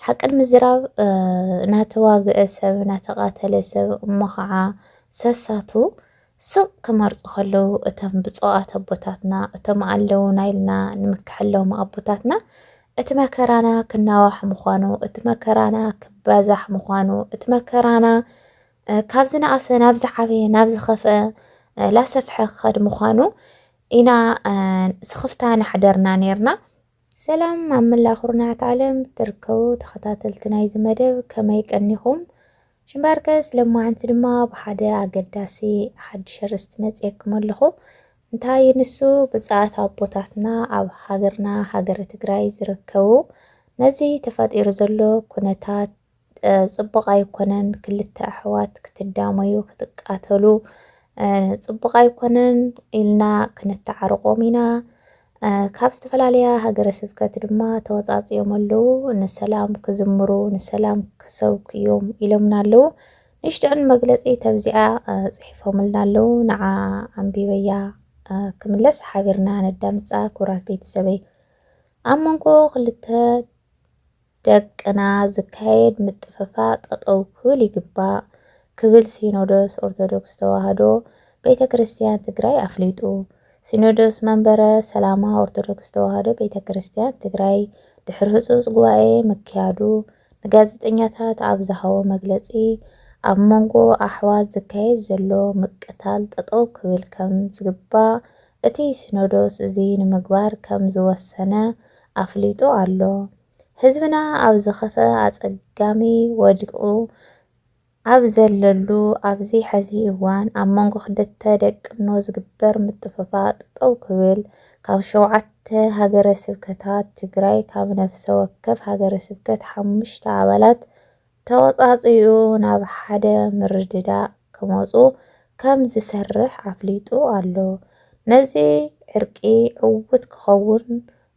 حق المزراب ناتواجه سب ناتقاتل سب مخع سساتو سق كمرز خلو اتم بصوات أبوتاتنا اتم علو نايلنا نمكحلو مع أبوتاتنا اتمكرانا كناوح مخانو اتمكرانا كبازح مخانو اتمكرانا كابزنا أصلا نابز عبي نابز خفة لا سفح خد مخانو إنا سخفتان حدرنا نيرنا سلام عم الله خرنا تعلم تركو تخطاتل تنايز مدب كما يكنيهم شمباركس لما عنت لما بحدا قداسي حد شرست مزيك ملخو انتهاي نسو بزاعت عبوتاتنا أو هاجرنا هاجر تقراي زركو نزي تفادير زلو كونتات صبغا يكونن كل التأحوات كتداميو كتقاتلو صبغا يكونن إلنا كنت تعرقو مينا ካብ ዝተፈላለያ ሃገረ ስብከት ድማ ተወጻጽኦም ኣለዉ ንሰላም ክዝምሩ ንሰላም ክሰብክዮም ኢሎምና ኣለዉ ንእሽተን መግለጺ ተብዚኣ ጽሒፎምልና ኣለዉ ንዓ ኣንቢበያ ክምለስ ሓቢርና ነዳምጻ ኩራት ቤተሰበይ ኣብ መንጎ ክልተ ደቅና ዝካየድ ምጥፍፋ ጠጠው ክብል ይግባእ ክብል ሲኖዶስ ኦርቶዶክስ ተዋህዶ ቤተ ክርስቲያን ትግራይ ኣፍሊጡ ሲኖዶስ መንበረ ሰላማ ኦርቶዶክስ ተዋህዶ ቤተ ክርስቲያን ትግራይ ድሕሪ ህጹጽ ጉባኤ መክያዱ ንጋዜጠኛታት ኣብ ዝሃቦ መግለጺ ኣብ መንጎ ኣሕዋት ዝካየድ ዘሎ ምቅታል ጠጠው ክብል ከም ዝግባእ እቲ ሲኖዶስ እዚ ንምግባር ከም ዝወሰነ ኣፍሊጡ ኣሎ ህዝብና ኣብ ዝኸፈ ኣጸጋሚ ወዲቁ ኣብ ዘለሉ ኣብዚ ሕዚ እዋን ኣብ መንጎ ክልተ ደቅኖ ዝግበር ምጥፍፋጥ ጠጠው ክብል ካብ 7 ሃገረ ስብከታት ትግራይ ካብ ነፍሰ ወከፍ ሃገረ ስብከት 5 ኣባላት ተወጻጽኡ ናብ ሓደ ምርድዳእ ክመጹ ከም ዝሰርሕ ኣፍሊጡ ኣሎ ነዚ ዕርቂ ዕውት ክኸውን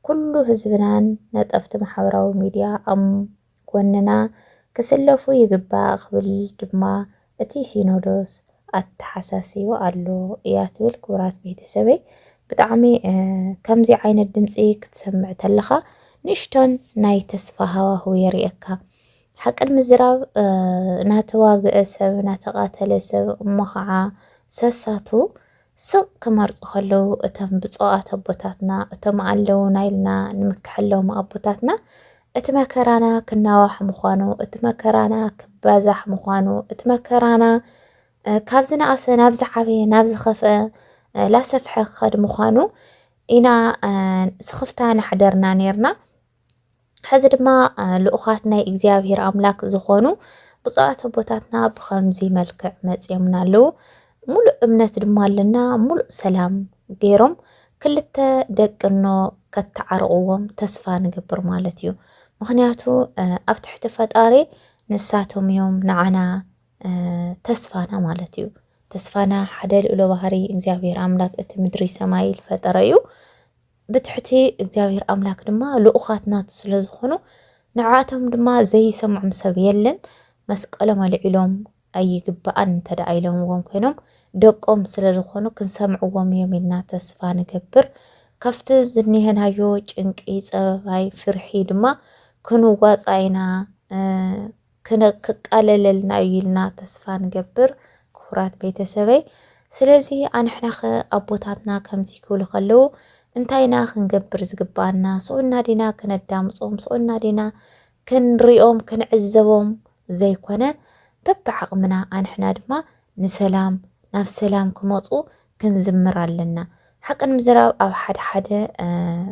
ኩሉ ህዝብናን ነጠፍቲ ማሕበራዊ ሚድያ ኣብ ጎንና ክስለፉ ይግባእ ክብል ድማ እቲ ሲኖዶስ ኣተሓሳሲቡ ኣሎ እያ ትብል ክቡራት ቤተሰበይ ብጣዕሚ ከምዚ ዓይነት ድምፂ ክትሰምዕ ተለኻ ንእሽቶን ናይ ተስፋ ሃዋህው የርእየካ ሓቅን ምዝራብ ናተዋግአ ሰብ ናተቃተለ ሰብ እሞ ከዓ ሰሳቱ ስቕ ክመርፁ ከለዉ እቶም ብፁዓት ኣቦታትና እቶም ኣለዉ ናይልና ንምክሐሎም ኣቦታትና እቲ መከራና ክናዋሕ ምዃኑ እቲ መከራና ክባዛሕ ምዃኑ እቲ መከራና ካብ ዝነኣሰ ናብ ዝዓበየ ናብ ዝኸፍአ ላሰፍሐ ክኸድ ምዃኑ ኢና ስኽፍታ ናሕደርና ነርና ሕዚ ድማ ልኡኻት ናይ እግዚኣብሔር ኣምላክ ዝኾኑ ብፁዓት ኣቦታትና ብኸምዚ መልክዕ መፅዮምና ኣለዉ ሙሉእ እምነት ድማ ኣለና ሙሉእ ሰላም ገይሮም ክልተ ደቅኖ ከተዓርቕዎም ተስፋ ንገብር ማለት እዩ ምክንያቱ ኣብ ትሕቲ ፈጣሪ ንሳቶም እዮም ንዓና ተስፋና ማለት እዩ ተስፋና ሓደ ልኡሎ ባህሪ እግዚኣብሔር ኣምላክ እቲ ምድሪ ሰማይ ዝፈጠረ እዩ ብትሕቲ እግዚኣብሔር ኣምላክ ድማ ልኡኻትናቱ ስለ ዝኾኑ ንዓቶም ድማ ዘይሰምዖም ሰብ የለን መስቀሎም ኣልዒሎም ኣይግባኣን እንተደኣ ኢሎምዎም ኮይኖም ደቆም ስለ ዝኾኑ ክንሰምዕዎም እዮም ኢልና ተስፋ ንገብር ካብቲ ዝኒሀናዮ ጭንቂ ፀበባይ ፍርሒ ድማ ክንዋፃኢና ክቃለለልና ኢልና ተስፋ ንገብር ክቡራት ቤተሰበይ ስለዚ ኣንሕናኸ ኣቦታትና ከምዚ ክብሉ ከለዉ እንታይና ክንገብር ዝግባአና ስኡና ዲና ክነዳምፆም ስኡና ዲና ክንሪኦም ክንዕዘቦም ዘይኮነ በብዓቕምና ኣንሕና ድማ ንሰላም ናብ ሰላም ክመፁ ክንዝምር ኣለና ሓቅን ምዝራብ ኣብ ሓደ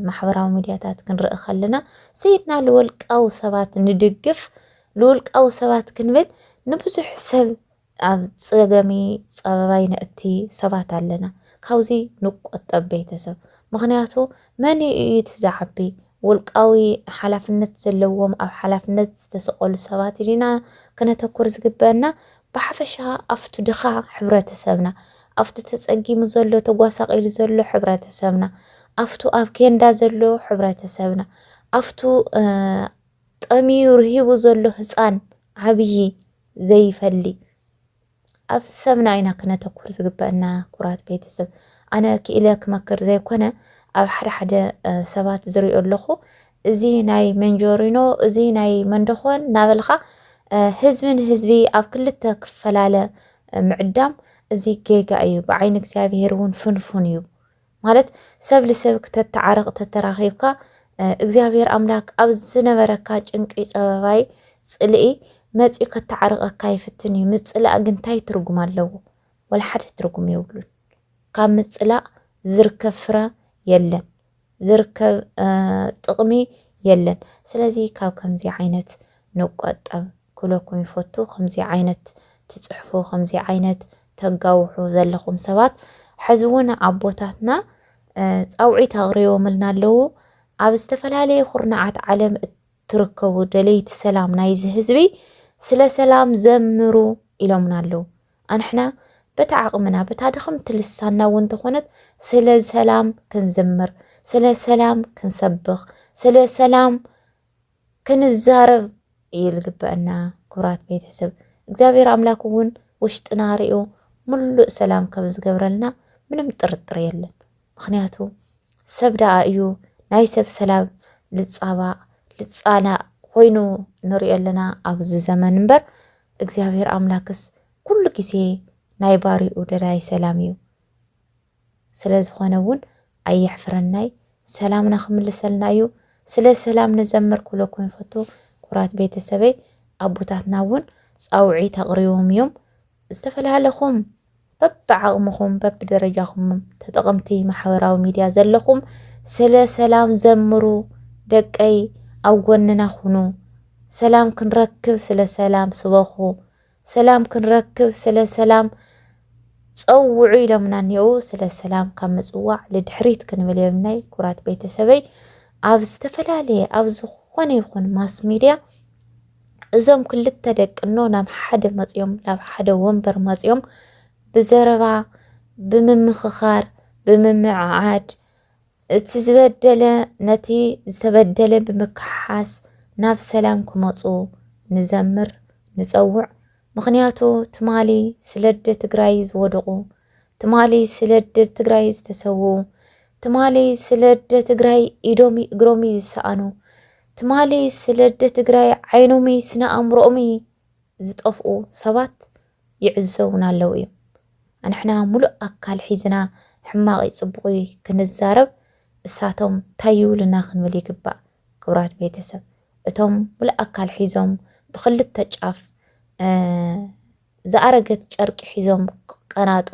ማሕበራዊ ሚድያታት ክንርኢ ከለና ሰይድና ልወልቃዊ ሰባት ንድግፍ ልወልቃዊ ሰባት ክንብል ንብዙሕ ሰብ ኣብ ፀገሚ ፀበባይ ነእቲ ሰባት ኣለና ካብዚ ንቆጠብ ቤተሰብ ምክንያቱ መን እዩ ትዛዓቢ ውልቃዊ ሓላፍነት ዘለዎም ኣብ ሓላፍነት ዝተሰቀሉ ሰባት ዲና ክነተኩር ዝግበአና ብሓፈሻ ኣፍቱ ድኻ ሕብረተሰብና ኣፍቱ ተፀጊሙ ዘሎ ተጓሳቂሉ ዘሎ ሕብረተሰብና ኣፍቱ ኣብ ኬንዳ ዘሎ ሕብረተሰብና ኣፍቱ ጠሚዩ ርሂቡ ዘሎ ህፃን ዓብይ ዘይፈሊ ኣብ ሰብና ኢና ክነተኩር ዝግበአና ኩራት ቤተሰብ ኣነ ክኢለ ክመክር ዘይኮነ ኣብ ሓደ ሰባት ዝሪኦ ኣለኹ እዚ ናይ መንጆሪኖ እዚ ናይ መንደኾን ናበልኻ ህዝብን ህዝቢ ኣብ ክልተ ክፈላለ ምዕዳም እዚ ጌጋ እዩ ብዓይኒ እግዚኣብሔር እውን ፍንፉን እዩ ማለት ሰብ ልሰብ ክተተዓረቕ ተተራኺብካ እግዚኣብሔር ኣምላክ ኣብ ዝነበረካ ጭንቂ ፀበባይ ፅልኢ መፂኡ ከተዓርቐካ ይፍትን እዩ ምፅላእ ግን እንታይ ትርጉም ኣለዎ ወላ ሓደ ትርጉም የብሉን ካብ ምፅላእ ዝርከብ ፍረ የለን ዝርከብ ጥቕሚ የለን ስለዚ ካብ ከምዚ ዓይነት ንቆጠብ ኩለኩም ይፈቱ ከምዚ ዓይነት ትፅሕፉ ከምዚ ዓይነት ተጋውሑ ዘለኹም ሰባት ሕዚ እውን ኣቦታትና ፃውዒት ኣቕሪቦምልና ኣለዉ ኣብ ዝተፈላለየ ኩርናዓት ዓለም እትርከቡ ደለይቲ ሰላም ናይዚ ህዝቢ ስለ ሰላም ዘምሩ ኢሎምና ኣለዉ ኣንሕና በታ ዓቕምና በታ ድኽምቲ ልሳና እውን ተኾነት ስለ ሰላም ክንዝምር ስለ ሰላም ክንሰብኽ ስለ ሰላም ክንዛረብ ይልግበአና ክቡራት ቤተሰብ እግዚአብሔር ኣምላክ እውን ውሽጥና ሪኡ ሙሉእ ሰላም ከም ዝገብረልና ምንም ጥርጥር የለን ምክንያቱ ሰብ ደኣ እዩ ናይ ሰብ ሰላም ልፃባእ ልፃናእ ኮይኑ ንሪኦ ኣለና ኣብዚ ዘመን እምበር እግዚአብሔር ኣምላክስ ኩሉ ግዜ ናይ ባሪኡ ደላይ ሰላም እዩ ስለ ዝኾነ እውን ኣየሕፍረናይ ሰላምና ክምልሰልና እዩ ስለ ሰላም ንዘምር ኩለኩም ይፈቱ ኩራት ቤተሰበይ ኣቦታትና እውን ፃውዒት ኣቕሪቦም እዮም ዝተፈላለኹም በብዓቕምኹም በብደረጃኹም ተጠቐምቲ ማሕበራዊ ሚድያ ዘለኹም ስለ ሰላም ዘምሩ ደቀይ ኣብ ጎንና ሁኑ ሰላም ክንረክብ ስለ ሰላም ስበኹ ሰላም ክንረክብ ስለ ሰላም ፀውዑ ኢሎምና እኒአው ስለ ሰላም ካብ ምፅዋዕ ልድሕሪት ክንብል የብልናይ ኩራት ቤተሰበይ ኣብ ዝተፈላለየ ኣብ ዝኾነ ይኹን ማስ ሚድያ እዞም ክልተ ደቅኖ ናብ ሓደ መፅዮም ናብ ሓደ ወንበር መፅዮም ብዘረባ ብምምኽኻር ብምምዕዓድ እቲ ዝበደለ ነቲ ዝተበደለ ብምክሓስ ናብ ሰላም ክመፁ ንዘምር ንፀውዕ ምክንያቱ ትማሊ ስለደ ትግራይ ዝወደቑ ትማሊ ስለደ ትግራይ ዝተሰውኡ ትማሊ ስለደ ትግራይ ኢዶሚ እግሮሚ ዝሰኣኑ ትማሊ ስለደ ትግራይ ዓይኖሚ ስነ ኣእምሮኦሚ ዝጠፍኡ ሰባት ይዕዘቡና ኣለዉ እዮም ኣንሕና ሙሉእ ኣካል ሒዝና ሕማቕ ፅቡቕ ክንዛረብ እሳቶም እንታይ ይብሉና ክንብል ይግባእ ክቡራት ቤተሰብ እቶም ሙሉእ ኣካል ሒዞም ብክልተ ጫፍ ዝኣረገት ጨርቂ ሒዞም ቀናጡ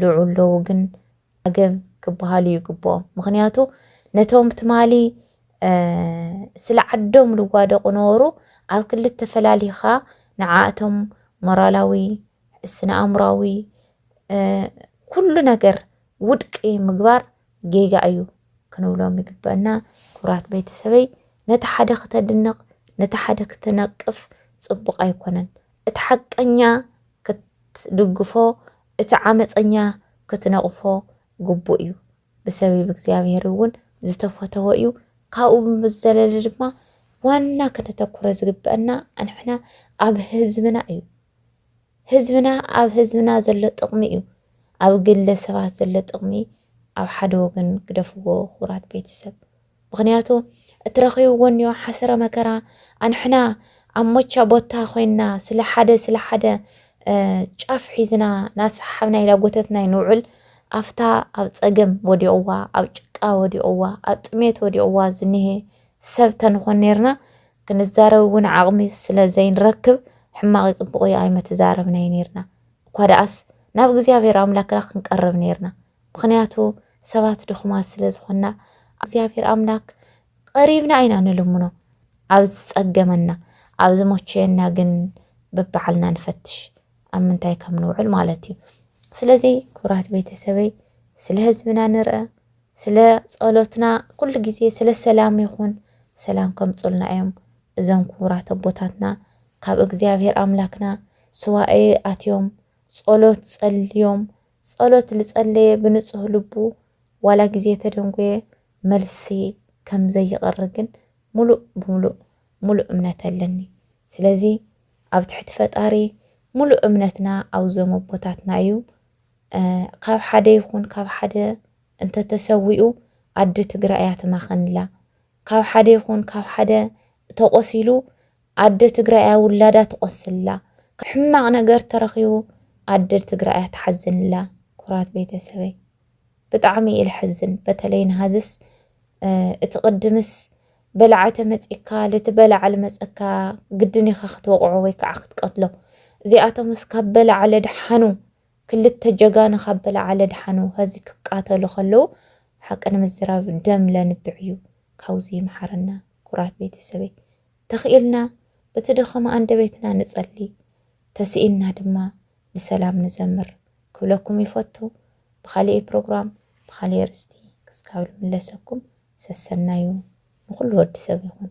ልዑለዉ ግን ኣገብ ክበሃሉ ይግብኦም ምክንያቱ ነቶም ትማሊ ስለ ዓዶም ልዋደቑ ነበሩ ኣብ ክልተ ፈላሊኻ ንዓኣቶም ሞራላዊ ስነ ኣእምራዊ ኩሉ ነገር ውድቂ ምግባር ጌጋ እዩ ክንብሎም ይግበአና ኩራት ቤተሰበይ ነቲ ሓደ ክተድንቕ ነቲ ሓደ ክትነቅፍ ፅቡቕ ኣይኮነን እቲ ሓቀኛ ክትድግፎ እቲ ዓመፀኛ ክትነቕፎ ግቡእ እዩ ብሰበብ እግዚኣብሔር እውን ዝተፈተወ እዩ ካብኡ ብዝዘለለ ድማ ዋና ከተተኩረ ዝግበአና ኣንሕና ኣብ ህዝብና እዩ ህዝብና ኣብ ህዝብና ዘሎ ጥቕሚ እዩ ኣብ ግለ ሰባት ዘሎ ጥቕሚ ኣብ ሓደ ወገን ክደፍዎ ኩራት ቤተሰብ ምክንያቱ እቲ ረኺብዎ እኒኦ ሓሰረ መከራ ኣንሕና ኣብ ሞቻ ቦታ ኮይንና ስለ ሓደ ጫፍ ሒዝና ናሰሓብና ኢላ ጎተትና ንውዕል ኣፍታ ኣብ ፀገም ወዲቑዋ ኣብ ጭቃ ወዲቑዋ ኣብ ጥሜት ወዲቑዋ ዝኒሄ ሰብ ተንኾን ነርና ክንዛረብ እውን ዓቕሚ ስለ ዘይንረክብ ሕማቕ ፅቡቕ ኣይመተዛረብናይ ነርና እኳ ደኣስ ናብ እግዚኣብሔር ኣምላክና ክንቀርብ ነርና ምክንያቱ ሰባት ድኹማት ስለ ዝኾንና እግዚኣብሔር ኣምላክ ቀሪብና ኢና ንልምኖ ኣብ ዝፀገመና ኣብ ዝመቸየና ግን በብዓልና ንፈትሽ ኣብ ምንታይ ከም ንውዕል ማለት እዩ ስለዚ ክቡራት ቤተሰበይ ስለ ህዝብና ንርአ ስለ ጸሎትና ኩሉ ግዜ ስለ ሰላም ይኹን ሰላም ከምፅልና እዮም እዞም ክቡራት ኣቦታትና ካብ እግዚኣብሔር ኣምላክና ስዋኤ ኣትዮም ጸሎት ጸልዮም ጸሎት ዝጸለየ ብንጹህ ልቡ ዋላ ግዜ ተደንጎየ መልሲ ከም ዘይቐርግን ሙሉእ እምነት ኣለኒ ስለዚ ኣብ ትሕቲ ፈጣሪ ሙሉእ እምነትና ኣብዞም ኣቦታትና እዩ ካብ ሓደ ይኹን ካብ ሓደ እንተተሰዊኡ ኣዲ ትግራይ እያ ትማኸንላ ካብ ሓደ ይኹን ካብ ሓደ ተቆሲሉ ኣደ ትግራይ ውላዳ ትቆስላ ሕማቕ ነገር ተረኺቡ ኣደ ትግራይ ትሓዝንላ ኩራት ቤተሰበይ ብጣዕሚ ኢለ ሕዝን በተለይ ንሃዝስ እቲ ቅድምስ በላዓተ መፂካ ልትበላዓል መፀካ ግድን ኢኻ ክትወቕዖ ወይ ከዓ ክትቀትሎ እዚኣቶምስ ካብ በላዓለ ድሓኑ ክልተ ጀጋኑ ካብ በላዓለ ድሓኑ ህዚ ክቃተሉ ከለዉ ሓቂ ንምዝራብ ደም ለንብዕ እዩ ካብዚ ይምሓረና ኩራት ቤተሰበይ ተኽኢልና በቲ ድኸም አንደበትና ንጸሊ ተስኢልና ድማ ንሰላም ንዘምር ክብለኩም ይፈቱ ብኻሊእ ፕሮግራም ብኻሊእ ርስቲ ክስካብ ልምለሰኩም ሰሰናዩ ንኩሉ ወዲ ሰብ ይኹን